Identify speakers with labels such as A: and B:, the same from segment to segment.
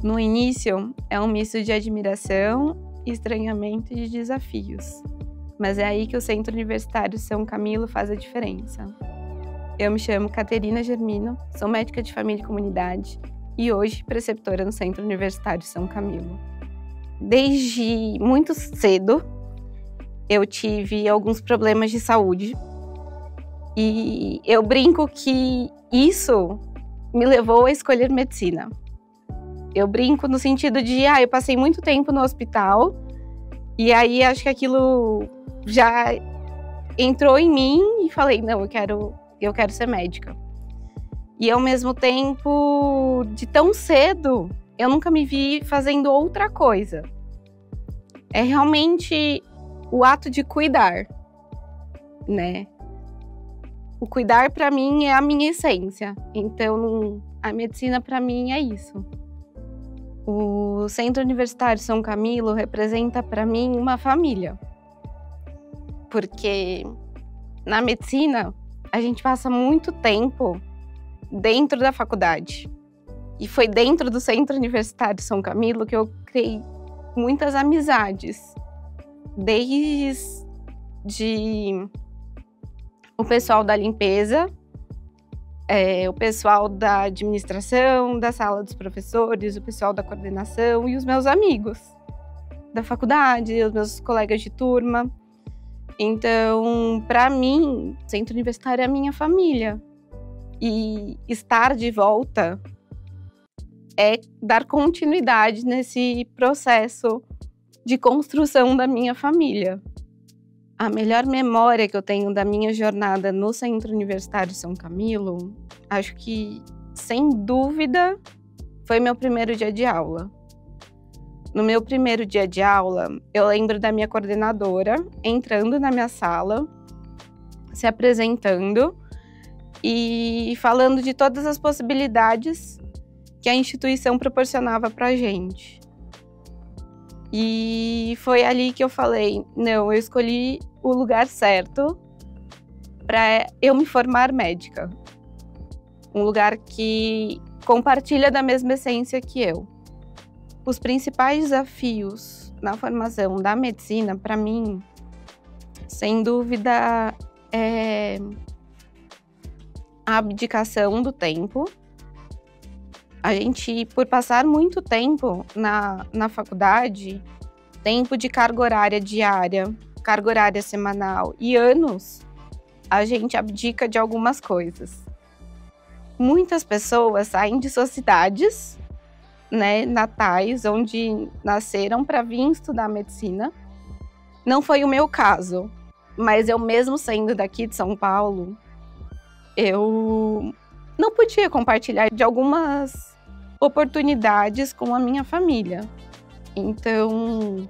A: No início, é um misto de admiração, estranhamento e de desafios. Mas é aí que o Centro Universitário São Camilo faz a diferença. Eu me chamo Caterina Germino, sou médica de família e comunidade e hoje preceptora no Centro Universitário São Camilo. Desde muito cedo, eu tive alguns problemas de saúde e eu brinco que isso me levou a escolher medicina. Eu brinco no sentido de, eu passei muito tempo no hospital e aí acho que aquilo já entrou em mim e falei, não, eu quero ser médica. E ao mesmo tempo, de tão cedo, eu nunca me vi fazendo outra coisa. É realmente o ato de cuidar, né? O cuidar para mim é a minha essência. Então, a medicina para mim é isso. O Centro Universitário São Camilo representa para mim uma família. Porque na medicina, a gente passa muito tempo dentro da faculdade. E foi dentro do Centro Universitário São Camilo que eu criei muitas amizades. Desde o pessoal da limpeza, o pessoal da administração, da sala dos professores, o pessoal da coordenação e os meus amigos da faculdade, os meus colegas de turma. Então, para mim, o Centro Universitário é a minha família. E estar de volta é dar continuidade nesse processo de construção da minha família. A melhor memória que eu tenho da minha jornada no Centro Universitário São Camilo, acho que, sem dúvida, foi meu primeiro dia de aula. No meu primeiro dia de aula, eu lembro da minha coordenadora entrando na minha sala, se apresentando e falando de todas as possibilidades que a instituição proporcionava pra gente. E foi ali que eu falei, não, eu escolhi o lugar certo para eu me formar médica. Um lugar que compartilha da mesma essência que eu. Os principais desafios na formação da medicina, para mim, sem dúvida, é a abdicação do tempo. A gente, por passar muito tempo na faculdade, tempo de carga horária diária, carga horária semanal e anos, a gente abdica de algumas coisas. Muitas pessoas saem de suas cidades, né, natais, onde nasceram, para vir estudar medicina. Não foi o meu caso, mas eu mesmo sendo daqui de São Paulo, eu não podia compartilhar de algumas oportunidades com a minha família. Então,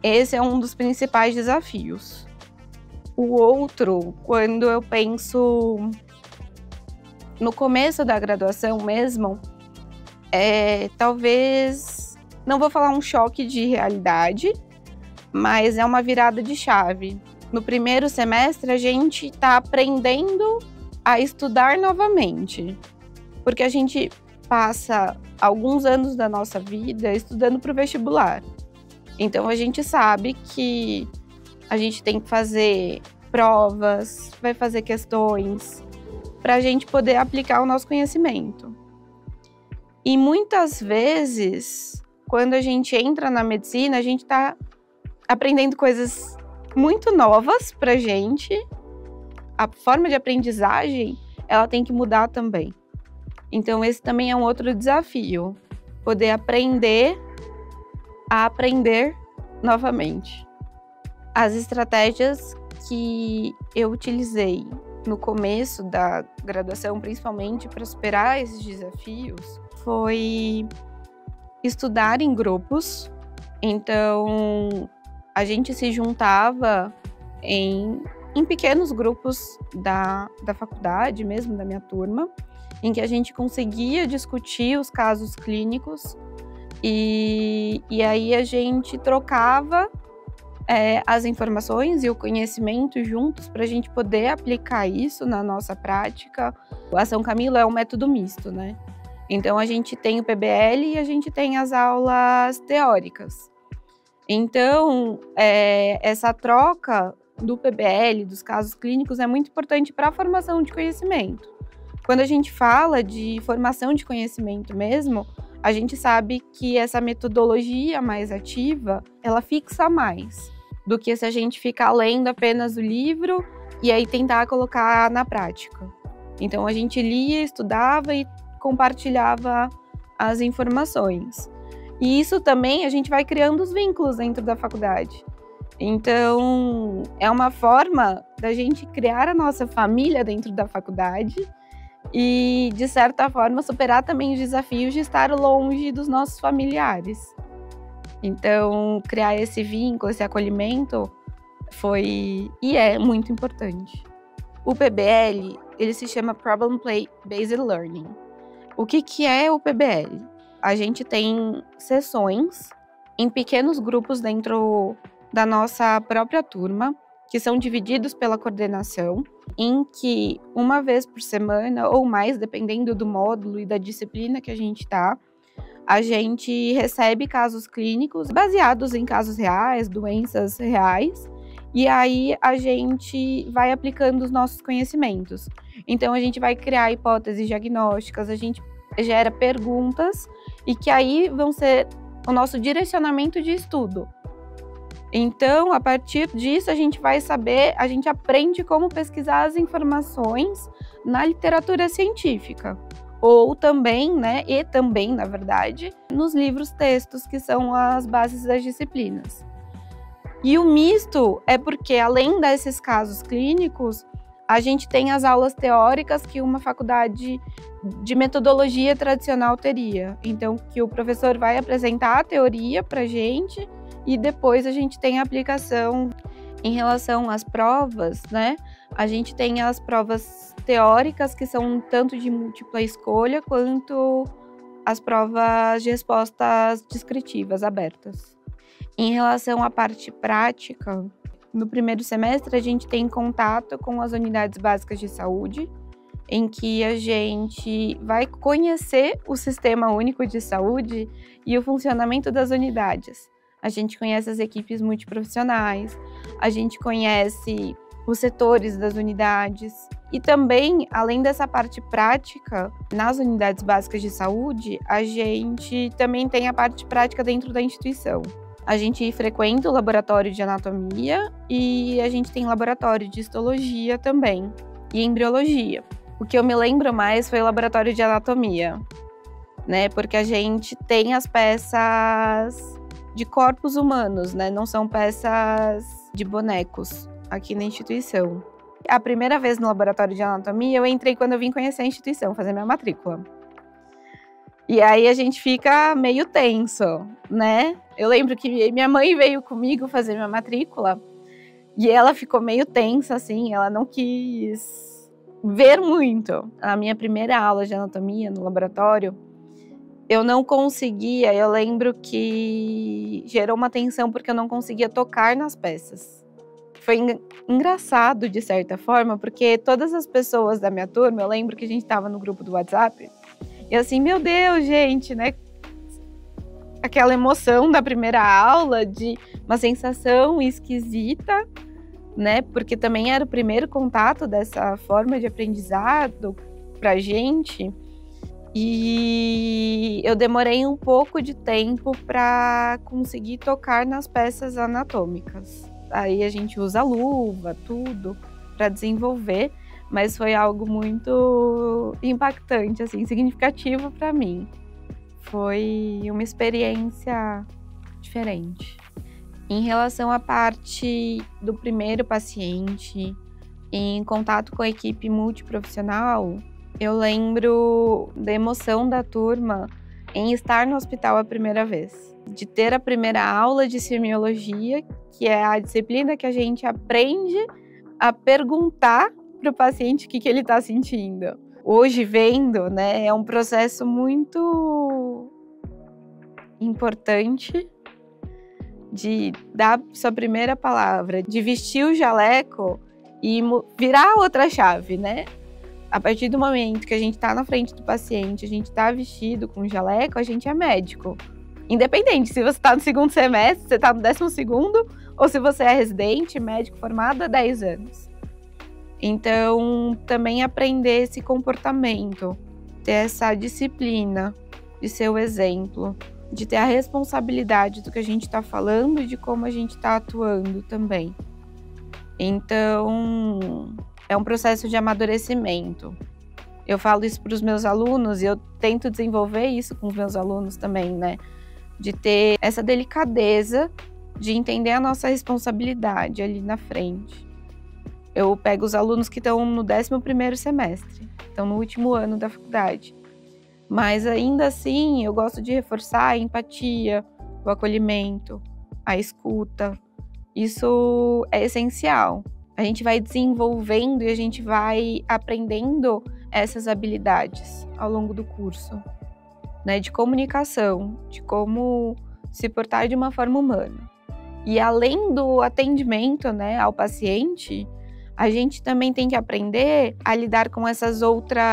A: esse é um dos principais desafios. O outro, quando eu penso no começo da graduação mesmo, talvez, não vou falar um choque de realidade, mas é uma virada de chave. No primeiro semestre, a gente está aprendendo a estudar novamente, porque a gente passa alguns anos da nossa vida estudando para o vestibular. Então, a gente sabe que a gente tem que fazer provas, vai fazer questões, para a gente poder aplicar o nosso conhecimento. E muitas vezes, quando a gente entra na medicina, a gente está aprendendo coisas muito novas para a gente. A forma de aprendizagem, ela tem que mudar também. Então, esse também é um outro desafio, poder aprender a aprender novamente. As estratégias que eu utilizei no começo da graduação, principalmente para superar esses desafios, foi estudar em grupos. Então, a gente se juntava em pequenos grupos da faculdade, mesmo da minha turma, em que a gente conseguia discutir os casos clínicos e aí a gente trocava as informações e o conhecimento juntos para a gente poder aplicar isso na nossa prática. A São Camilo é um método misto, né? Então, a gente tem o PBL e a gente tem as aulas teóricas. Então, essa troca do PBL, dos casos clínicos, é muito importante para a formação de conhecimento. Quando a gente fala de formação de conhecimento mesmo, a gente sabe que essa metodologia mais ativa, ela fixa mais do que se a gente ficar lendo apenas o livro e aí tentar colocar na prática. Então, a gente lia, estudava e compartilhava as informações. E isso também a gente vai criando os vínculos dentro da faculdade. Então, é uma forma da gente criar a nossa família dentro da faculdade e, de certa forma, superar também os desafios de estar longe dos nossos familiares. Então, criar esse vínculo, esse acolhimento foi e é muito importante. O PBL, ele se chama Problem Based Learning. O que é o PBL? A gente tem sessões em pequenos grupos dentro da nossa própria turma, que são divididos pela coordenação, em que uma vez por semana ou mais, dependendo do módulo e da disciplina que a gente está, a gente recebe casos clínicos baseados em casos reais, doenças reais, e aí a gente vai aplicando os nossos conhecimentos. Então, a gente vai criar hipóteses diagnósticas, a gente gera perguntas e que aí vão ser o nosso direcionamento de estudo. Então, a partir disso, a gente vai saber, a gente aprende como pesquisar as informações na literatura científica. Ou também, e também, na verdade, nos livros textos, que são as bases das disciplinas. E o misto é porque, além desses casos clínicos, a gente tem as aulas teóricas que uma faculdade de metodologia tradicional teria. Então, que o professor vai apresentar a teoria para a gente e depois a gente tem a aplicação. Em relação às provas, a gente tem as provas teóricas, que são tanto de múltipla escolha, quanto as provas de respostas descritivas, abertas. Em relação à parte prática, no primeiro semestre a gente tem contato com as unidades básicas de saúde, em que a gente vai conhecer o Sistema Único de Saúde e o funcionamento das unidades. A gente conhece as equipes multiprofissionais, a gente conhece os setores das unidades e também, além dessa parte prática, nas unidades básicas de saúde, a gente também tem a parte prática dentro da instituição. A gente frequenta o laboratório de anatomia e a gente tem laboratório de histologia também e embriologia. O que eu me lembro mais foi o laboratório de anatomia, porque a gente tem as peças de corpos humanos, não são peças de bonecos aqui na instituição. A primeira vez no laboratório de anatomia eu entrei quando eu vim conhecer a instituição, fazer minha matrícula. E aí a gente fica meio tenso, Eu lembro que minha mãe veio comigo fazer minha matrícula e ela ficou meio tensa, assim, ela não quis ver muito. A minha primeira aula de anatomia no laboratório, eu não conseguia, eu lembro que gerou uma tensão porque eu não conseguia tocar nas peças. Foi engraçado, de certa forma, porque todas as pessoas da minha turma, eu lembro que a gente estava no grupo do WhatsApp, e assim, meu Deus, gente, aquela emoção da primeira aula, de uma sensação esquisita, porque também era o primeiro contato dessa forma de aprendizado pra gente. E eu demorei um pouco de tempo para conseguir tocar nas peças anatômicas. Aí a gente usa luva, tudo, para desenvolver, mas foi algo muito impactante, assim, significativo para mim. Foi uma experiência diferente. Em relação à parte do primeiro paciente, em contato com a equipe multiprofissional, eu lembro da emoção da turma em estar no hospital a primeira vez, de ter a primeira aula de semiologia, que é a disciplina que a gente aprende a perguntar para o paciente o que ele está sentindo. Hoje, vendo, é um processo muito importante de dar sua primeira palavra, de vestir o jaleco e virar outra chave, A partir do momento que a gente está na frente do paciente, a gente está vestido com jaleco, a gente é médico. Independente se você está no segundo semestre, você está no 12º, ou se você é residente, médico formado há 10 anos. Então, também aprender esse comportamento, ter essa disciplina de ser o exemplo, de ter a responsabilidade do que a gente está falando e de como a gente está atuando também. Então, é um processo de amadurecimento. Eu falo isso para os meus alunos e eu tento desenvolver isso com os meus alunos também, né? De ter essa delicadeza de entender a nossa responsabilidade ali na frente. Eu pego os alunos que estão no 11º semestre, estão no último ano da faculdade. Mas ainda assim, eu gosto de reforçar a empatia, o acolhimento, a escuta. Isso é essencial. A gente vai desenvolvendo e a gente vai aprendendo essas habilidades ao longo do curso, né? De comunicação, de como se portar de uma forma humana. E além do atendimento, né, ao paciente, a gente também tem que aprender a lidar com essas outras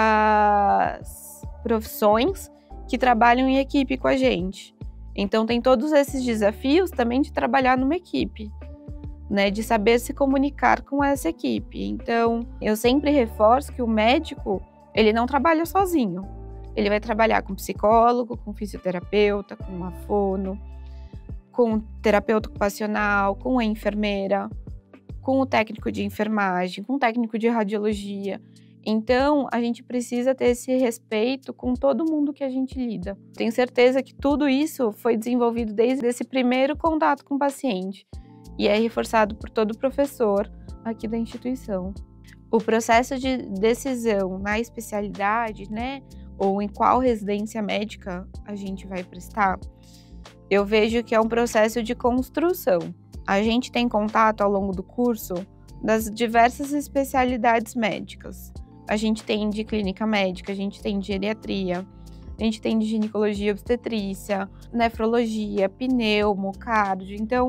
A: profissões que trabalham em equipe com a gente. Então tem todos esses desafios também de trabalhar numa equipe, né, de saber se comunicar com essa equipe. Então eu sempre reforço que o médico, ele não trabalha sozinho. Ele vai trabalhar com psicólogo, com fisioterapeuta, com uma fono, com terapeuta ocupacional, com a enfermeira, com o técnico de enfermagem, com o técnico de radiologia. Então, a gente precisa ter esse respeito com todo mundo que a gente lida. Tenho certeza que tudo isso foi desenvolvido desde esse primeiro contato com o paciente e é reforçado por todo professor aqui da instituição. O processo de decisão na especialidade, né, ou em qual residência médica a gente vai prestar, eu vejo que é um processo de construção. A gente tem contato ao longo do curso das diversas especialidades médicas. A gente tem de clínica médica, a gente tem de geriatria, a gente tem de ginecologia, obstetrícia, nefrologia, pneumo, cardio. Então,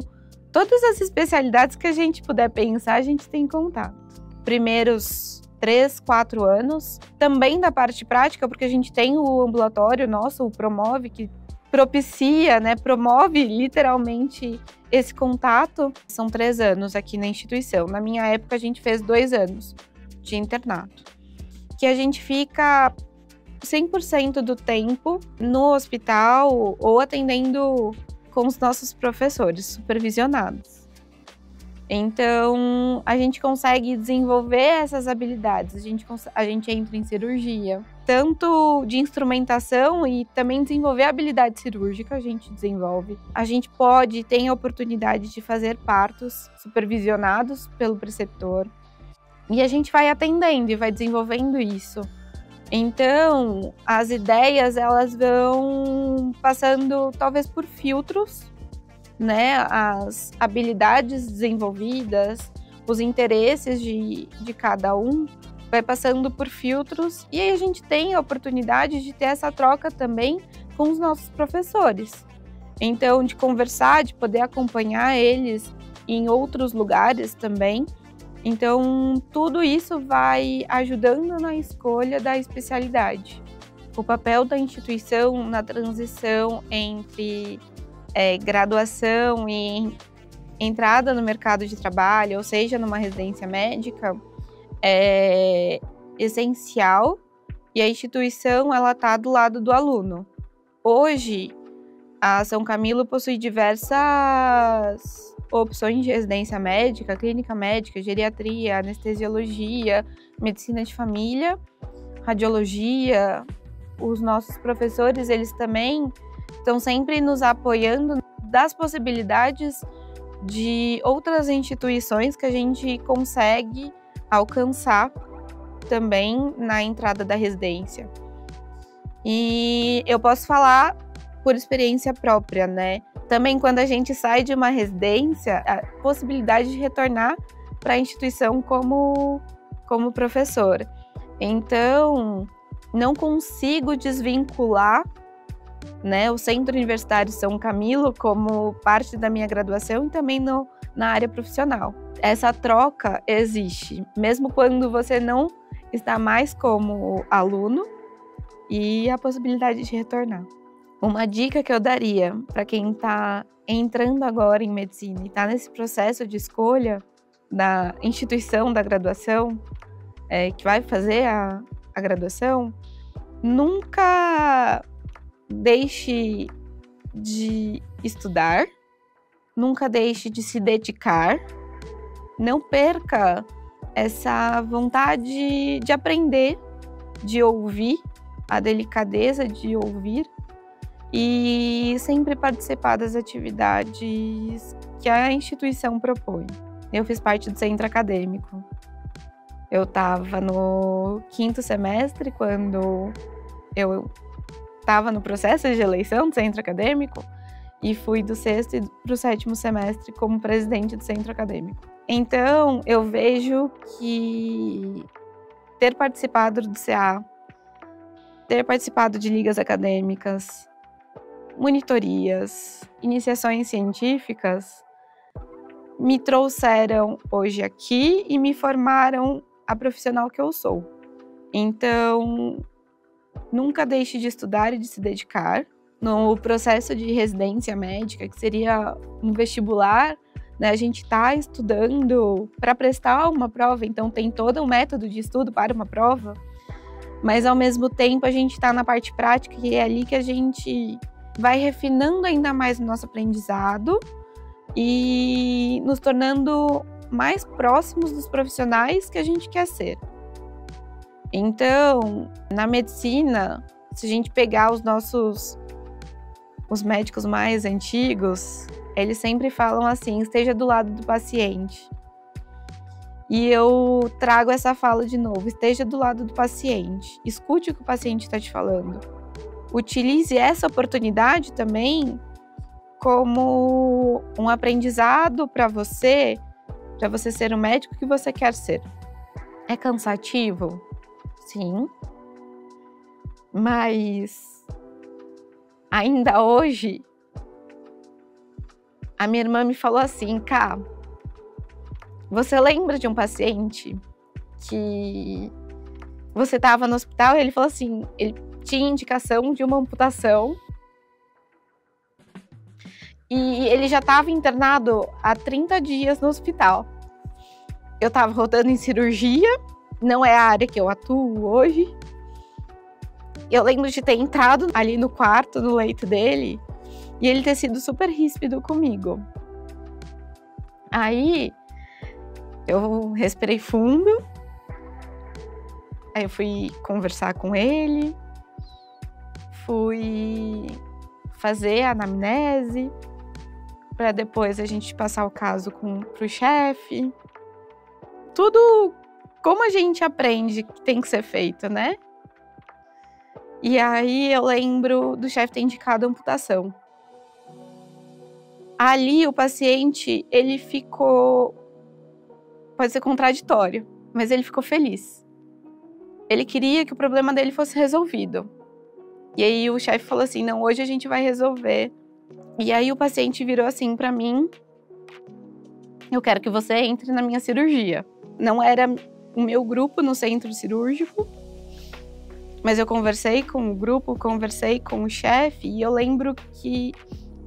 A: todas as especialidades que a gente puder pensar, a gente tem contato. Primeiros 3, 4 anos, também da parte prática, porque a gente tem o ambulatório nosso, o Promove, que propicia, né, promove literalmente esse contato. São 3 anos aqui na instituição. Na minha época, a gente fez 2 anos de internato, que a gente fica 100% do tempo no hospital ou atendendo com os nossos professores supervisionados. Então, a gente consegue desenvolver essas habilidades. A gente entra em cirurgia, tanto de instrumentação e também desenvolver a habilidade cirúrgica, a gente desenvolve. A gente tem a oportunidade de fazer partos supervisionados pelo preceptor. E a gente vai atendendo e vai desenvolvendo isso. Então, as ideias, elas vão passando talvez por filtros, né? As habilidades desenvolvidas, os interesses de cada um, vai passando por filtros. E aí a gente tem a oportunidade de ter essa troca também com os nossos professores. Então, de conversar, de poder acompanhar eles em outros lugares também. Então, tudo isso vai ajudando na escolha da especialidade. O papel da instituição na transição entre graduação e entrada no mercado de trabalho, ou seja, numa residência médica, é essencial, e a instituição ela está do lado do aluno. Hoje, a São Camilo possui diversas opções de residência médica, clínica médica, geriatria, anestesiologia, medicina de família, radiologia. Os nossos professores, eles também estão sempre nos apoiando das possibilidades de outras instituições que a gente consegue alcançar também na entrada da residência. E eu posso falar por experiência própria, né? Também quando a gente sai de uma residência, a possibilidade de retornar para a instituição como professor. Então, não consigo desvincular, né, o Centro Universitário São Camilo como parte da minha graduação e também na área profissional. Essa troca existe, mesmo quando você não está mais como aluno e a possibilidade de retornar. Uma dica que eu daria para quem está entrando agora em medicina e está nesse processo de escolha da instituição da graduação, que vai fazer a graduação, nunca deixe de estudar, nunca deixe de se dedicar, não perca essa vontade de aprender, de ouvir, a delicadeza de ouvir e sempre participar das atividades que a instituição propõe. Eu fiz parte do centro acadêmico. Eu estava no 5º semestre quando eu estava no processo de eleição do centro acadêmico e fui do 6º para o 7º semestre como presidente do centro acadêmico. Então, eu vejo que ter participado do CA, ter participado de ligas acadêmicas, monitorias, iniciações científicas, me trouxeram hoje aqui e me formaram a profissional que eu sou. Então, nunca deixe de estudar e de se dedicar. No processo de residência médica, que seria um vestibular, né, a gente está estudando para prestar uma prova, então tem todo um método de estudo para uma prova, mas ao mesmo tempo a gente está na parte prática, e é ali que a gente vai refinando ainda mais o nosso aprendizado e nos tornando mais próximos dos profissionais que a gente quer ser. Então, na medicina, se a gente pegar os médicos mais antigos, eles sempre falam assim: esteja do lado do paciente. E eu trago essa fala de novo: esteja do lado do paciente, escute o que o paciente está te falando. Utilize essa oportunidade também como um aprendizado para você ser o médico que você quer ser. É cansativo? Sim. Mas ainda hoje, a minha irmã me falou assim: Ká, você lembra de um paciente que você estava no hospital e ele falou assim, ele tinha indicação de uma amputação e ele já estava internado há 30 dias no hospital. Eu estava rodando em cirurgia, não é a área que eu atuo hoje. Eu lembro de ter entrado ali no quarto, no leito dele, e ele ter sido super ríspido comigo. Aí, eu respirei fundo, aí eu fui conversar com ele, fui fazer a anamnese, para depois a gente passar o caso pro chefe. Tudo como a gente aprende que tem que ser feito, né? E aí eu lembro do chefe ter indicado a amputação. Ali o paciente, ele ficou, pode ser contraditório, mas ele ficou feliz. Ele queria que o problema dele fosse resolvido. E aí o chefe falou assim: não, hoje a gente vai resolver. E aí o paciente virou assim pra mim: eu quero que você entre na minha cirurgia. Não era o meu grupo no centro cirúrgico, mas eu conversei com o grupo, conversei com o chefe, e eu lembro que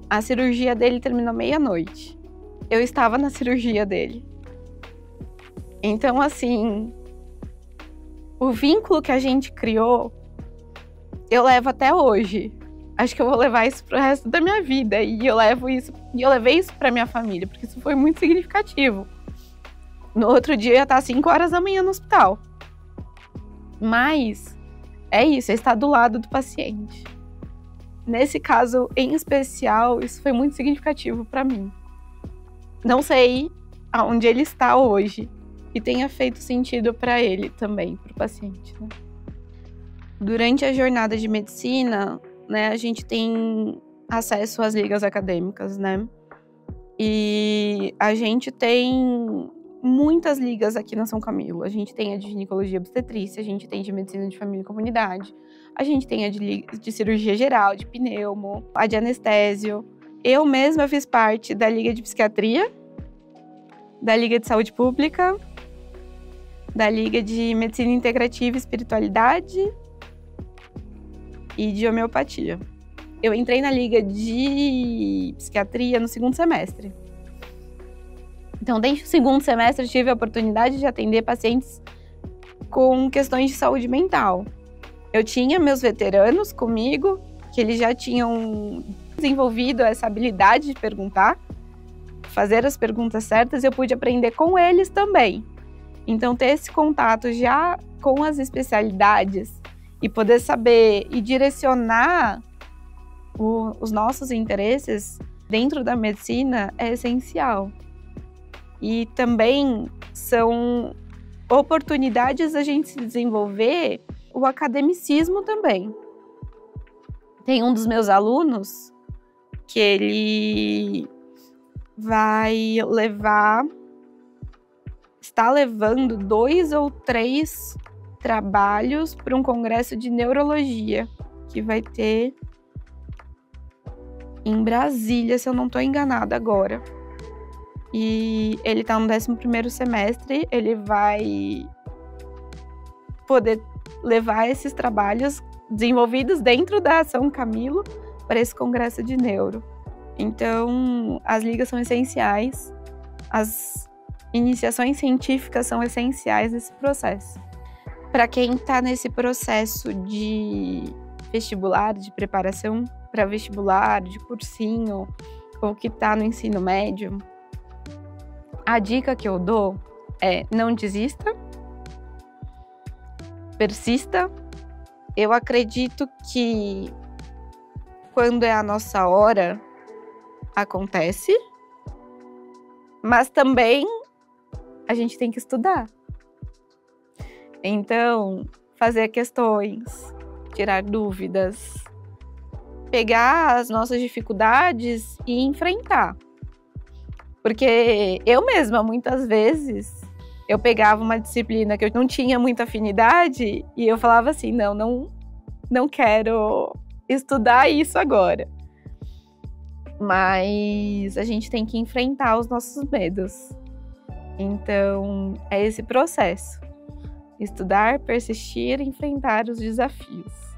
A: a cirurgia dele terminou meia-noite. Eu estava na cirurgia dele. Então, assim, o vínculo que a gente criou, eu levo até hoje. Acho que eu vou levar isso pro resto da minha vida. E eu levei isso pra minha família, porque isso foi muito significativo. No outro dia eu ia estar às 5 horas da manhã no hospital. Mas é isso, é estar do lado do paciente. Nesse caso em especial, isso foi muito significativo para mim. Não sei aonde ele está hoje e tenha feito sentido para ele também, para o paciente, né? Durante a jornada de medicina, né, a gente tem acesso às ligas acadêmicas, né? E a gente tem muitas ligas aqui na São Camilo. A gente tem a de ginecologia e obstetrícia, a gente tem de medicina de família e comunidade, a gente tem a de cirurgia geral, de pneumo, a de anestésio. Eu mesma fiz parte da liga de psiquiatria, da liga de saúde pública, da Liga de Medicina Integrativa e Espiritualidade e de Homeopatia. Eu entrei na Liga de Psiquiatria no segundo semestre. Então, desde o segundo semestre, eu tive a oportunidade de atender pacientes com questões de saúde mental. Eu tinha meus veteranos comigo, que eles já tinham desenvolvido essa habilidade de perguntar, fazer as perguntas certas, e eu pude aprender com eles também. Então, ter esse contato já com as especialidades e poder saber e direcionar os nossos interesses dentro da medicina é essencial. E também são oportunidades da gente se desenvolver o academicismo também. Tem um dos meus alunos que ele está levando 2 ou 3 trabalhos para um congresso de neurologia que vai ter em Brasília, se eu não estou enganada agora. E ele está no 11º semestre, ele vai poder levar esses trabalhos desenvolvidos dentro da São Camilo para esse congresso de neuro. Então, as ligas são essenciais, as iniciações científicas são essenciais nesse processo. Para quem está nesse processo de vestibular, de preparação para vestibular, de cursinho, ou que está no ensino médio, a dica que eu dou é: não desista, persista. Eu acredito que quando é a nossa hora, acontece, mas também a gente tem que estudar. Então, fazer questões, tirar dúvidas, pegar as nossas dificuldades e enfrentar. Porque eu mesma, muitas vezes, eu pegava uma disciplina que eu não tinha muita afinidade e eu falava assim, não quero estudar isso agora. Mas a gente tem que enfrentar os nossos medos. Então, é esse processo. Estudar, persistir e enfrentar os desafios.